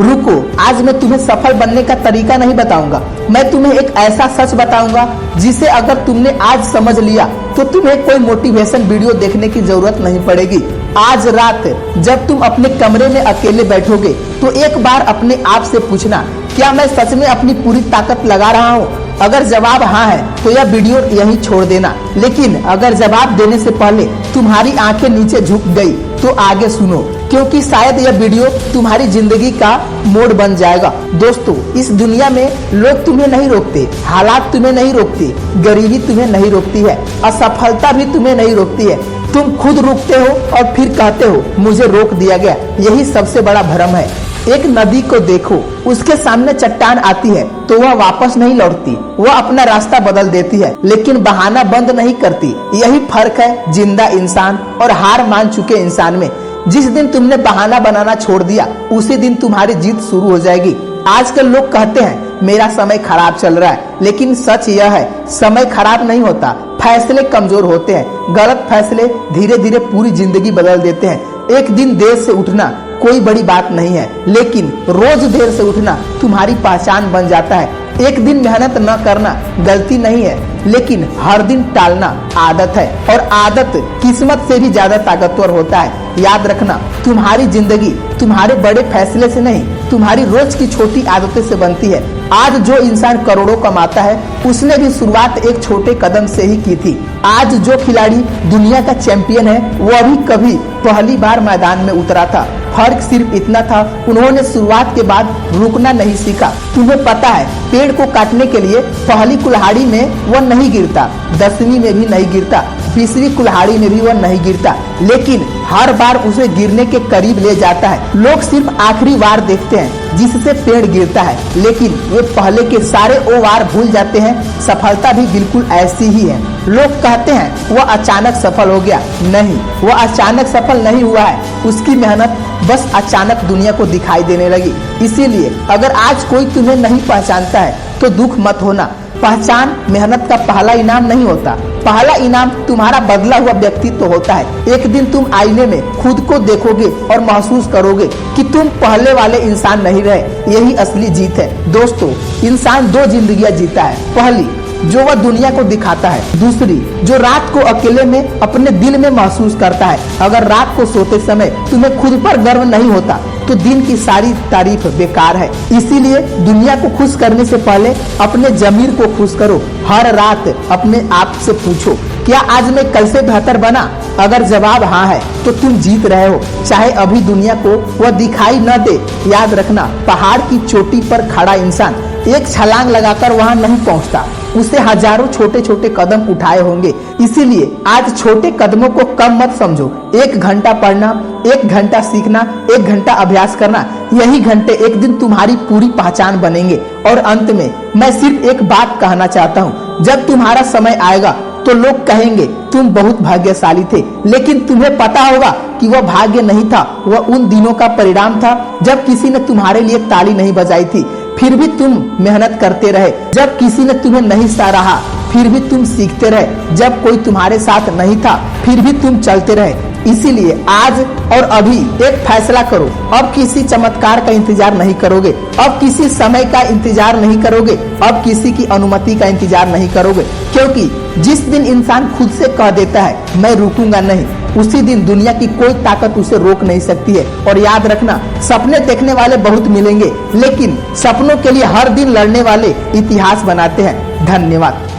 रुको, आज मैं तुम्हें सफल बनने का तरीका नहीं बताऊंगा, मैं तुम्हें एक ऐसा सच बताऊंगा जिसे अगर तुमने आज समझ लिया तो तुम्हें कोई मोटिवेशन वीडियो देखने की जरूरत नहीं पड़ेगी। आज रात जब तुम अपने कमरे में अकेले बैठोगे तो एक बार अपने आप से पूछना, क्या मैं सच में अपनी पूरी ताकत लगा रहा हूँ? अगर जवाब हाँ है तो यह वीडियो यहीं छोड़ देना, लेकिन अगर जवाब देने से पहले तुम्हारी आंखें नीचे झुक गई तो आगे सुनो, क्योंकि शायद यह वीडियो तुम्हारी जिंदगी का मोड़ बन जाएगा। दोस्तों, इस दुनिया में लोग तुम्हें नहीं रोकते, हालात तुम्हें नहीं रोकते, गरीबी तुम्हें नहीं रोकती है, असफलता भी तुम्हें नहीं रोकती है। तुम खुद रुकते हो और फिर कहते हो मुझे रोक दिया गया। यही सबसे बड़ा भ्रम है। एक नदी को देखो, उसके सामने चट्टान आती है तो वह वापस नहीं लौटती, वह अपना रास्ता बदल देती है, लेकिन बहाना बंद नहीं करती। यही फर्क है जिंदा इंसान और हार मान चुके इंसान में। जिस दिन तुमने बहाना बनाना छोड़ दिया उसी दिन तुम्हारी जीत शुरू हो जाएगी। आजकल लोग कहते हैं मेरा समय खराब चल रहा है, लेकिन सच यह है समय खराब नहीं होता, फैसले कमजोर होते हैं। गलत फैसले धीरे धीरे पूरी जिंदगी बदल देते हैं। एक दिन देर से उठना कोई बड़ी बात नहीं है, लेकिन रोज देर से उठना तुम्हारी पहचान बन जाता है। एक दिन मेहनत न करना गलती नहीं है, लेकिन हर दिन टालना आदत है, और आदत किस्मत से भी ज्यादा ताकतवर होता है। याद रखना, तुम्हारी जिंदगी तुम्हारे बड़े फैसले से नहीं, तुम्हारी रोज की छोटी आदतें से बनती है। आज जो इंसान करोड़ों कमाता है उसने भी शुरुआत एक छोटे कदम से ही की थी। आज जो खिलाड़ी दुनिया का चैंपियन है वह भी कभी पहली बार मैदान में उतरा था। फर्क सिर्फ इतना था, उन्होंने शुरुआत के बाद रुकना नहीं सीखा। तुम्हें पता है, पेड़ को काटने के लिए पहली कुल्हाड़ी में वह नहीं गिरता, 10वीं में भी नहीं गिरता, 20वीं कुल्हाड़ी में भी वह नहीं गिरता, लेकिन हर बार उसे गिरने के करीब ले जाता है। लोग सिर्फ आखिरी वार देखते हैं जिससे पेड़ गिरता है, लेकिन वे पहले के सारे ओ वार भूल जाते हैं। सफलता भी बिल्कुल ऐसी ही है। लोग कहते हैं वह अचानक सफल हो गया। नहीं, वह अचानक सफल नहीं हुआ है, उसकी मेहनत बस अचानक दुनिया को दिखाई देने लगी। इसीलिए अगर आज कोई तुम्हें नहीं पहचानता है तो दुख मत होना। पहचान मेहनत का पहला इनाम नहीं होता, पहला इनाम तुम्हारा बदला हुआ व्यक्तित्व होता है। एक दिन तुम आईने में खुद को देखोगे और महसूस करोगे कि तुम पहले वाले इंसान नहीं रहे। यही असली जीत है। दोस्तों, इंसान 2 जिंदगियां जीता है, पहली जो वह दुनिया को दिखाता है, दूसरी जो रात को अकेले में अपने दिल में महसूस करता है। अगर रात को सोते समय तुम्हें खुद पर गर्व नहीं होता तो दिन की सारी तारीफ बेकार है। इसीलिए दुनिया को खुश करने से पहले अपने जमीर को खुश करो। हर रात अपने आप से पूछो, क्या आज मैं कल से बेहतर बना? अगर जवाब हाँ है तो तुम जीत रहे हो, चाहे अभी दुनिया को वह दिखाई न दे। याद रखना, पहाड़ की चोटी पर खड़ा इंसान एक छलांग लगाकर वहां नहीं पहुंचता, उसे हजारों छोटे छोटे कदम उठाए होंगे। इसीलिए आज छोटे कदमों को कम मत समझो। 1 घंटा पढ़ना, 1 घंटा सीखना, 1 घंटा अभ्यास करना, यही घंटे एक दिन तुम्हारी पूरी पहचान बनेंगे। और अंत में मैं सिर्फ एक बात कहना चाहता हूँ, जब तुम्हारा समय आएगा तो लोग कहेंगे तुम बहुत भाग्यशाली थे, लेकिन तुम्हें पता होगा कि वह भाग्य नहीं था, वह उन दिनों का परिणाम था जब किसी ने तुम्हारे लिए ताली नहीं बजाई थी, फिर भी तुम मेहनत करते रहे। जब किसी ने तुम्हें नहीं सराहा फिर भी तुम सीखते रहे। जब कोई तुम्हारे साथ नहीं था फिर भी तुम चलते रहे। इसीलिए आज और अभी एक फैसला करो, अब किसी चमत्कार का इंतजार नहीं करोगे, अब किसी समय का इंतजार नहीं करोगे, अब किसी की अनुमति का इंतजार नहीं करोगे, क्योंकि जिस दिन इंसान खुद से कह देता है मैं रुकूंगा नहीं, उसी दिन दुनिया की कोई ताकत उसे रोक नहीं सकती है। और याद रखना, सपने देखने वाले बहुत मिलेंगे, लेकिन सपनों के लिए हर दिन लड़ने वाले इतिहास बनाते हैं। धन्यवाद।